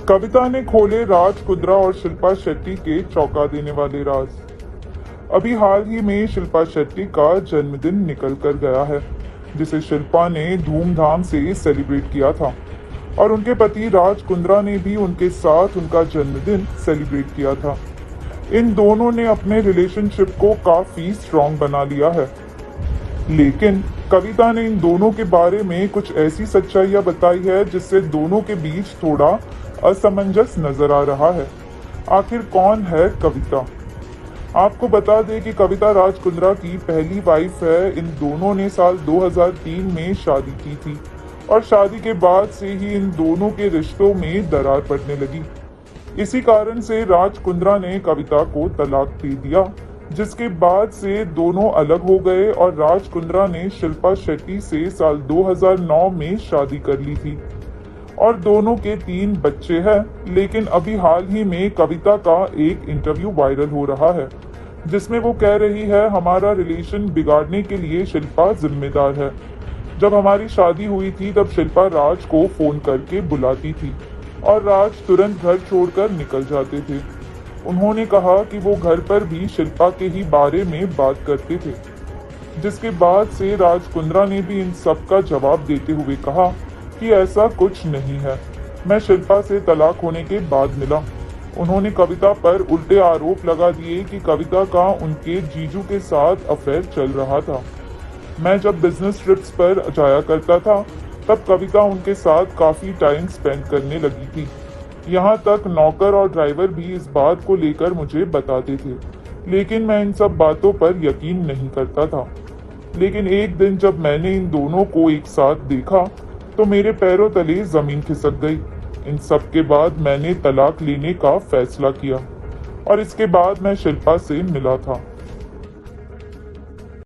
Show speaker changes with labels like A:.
A: कविता ने खोले राज कुंद्रा और शिल्पा शेट्टी के चौंका देने वाले राज। अभी हाल ही में शिल्पा शेट्टी का जन्मदिन निकल कर गया है, जिसे शिल्पा ने धूमधाम से सेलिब्रेट किया था और उनके पति राज कुंद्रा ने भी उनके साथ उनका जन्मदिन सेलिब्रेट किया था। इन दोनों ने अपने रिलेशनशिप को काफी स्ट्रॉन्ग बना लिया है, लेकिन कविता ने इन दोनों के बारे में कुछ ऐसी सच्चाइयां बताई है जिससे दोनों के बीच थोड़ा असमंजस नजर आ रहा है। आखिर कौन है कविता? आपको बता दें कि कविता राज कुंद्रा की पहली वाइफ है। इन दोनों ने साल 2003 में शादी की थी और शादी के बाद से ही इन दोनों के रिश्तों में दरार पड़ने लगी। इसी कारण से राज कुंद्रा ने कविता को तलाक दे दिया, जिसके बाद से दोनों अलग हो गए और राज कुंद्रा ने शिल्पा शेट्टी से साल 2009 में शादी कर ली थी और दोनों के 3 बच्चे हैं। लेकिन अभी हाल ही में कविता का एक इंटरव्यू वायरल हो रहा है, जिसमें वो कह रही है, हमारा रिलेशन बिगाड़ने के लिए शिल्पा जिम्मेदार है। जब हमारी शादी हुई थी तब शिल्पा राज को फोन करके बुलाती थी और राज तुरंत घर छोड़कर निकल जाते थे। उन्होंने कहा कि वो घर पर भी शिल्पा के ही बारे में बात करते थे, जिसके बाद से राज कुंद्रा ने भी इन सब का जवाब देते हुए कहा कि ऐसा कुछ नहीं है, मैं शिल्पा से तलाक होने के बाद मिला। उन्होंने कविता पर उल्टे आरोप लगा दिए कि कविता का उनके जीजू के साथ अफेयर चल रहा था। मैं जब बिजनेस ट्रिप्स पर जाया करता था तब कविता उनके साथ काफी टाइम स्पेंड करने लगी थी। यहाँ तक नौकर और ड्राइवर भी इस बात को लेकर मुझे बताते थे, लेकिन मैं इन सब बातों पर यकीन नहीं करता था। लेकिन एक दिन जब मैंने इन दोनों को एक साथ देखा तो मेरे पैरों तले जमीन खिसक गई। इन सब के बाद मैंने तलाक लेने का फैसला किया और इसके बाद मैं शिल्पा से मिला था।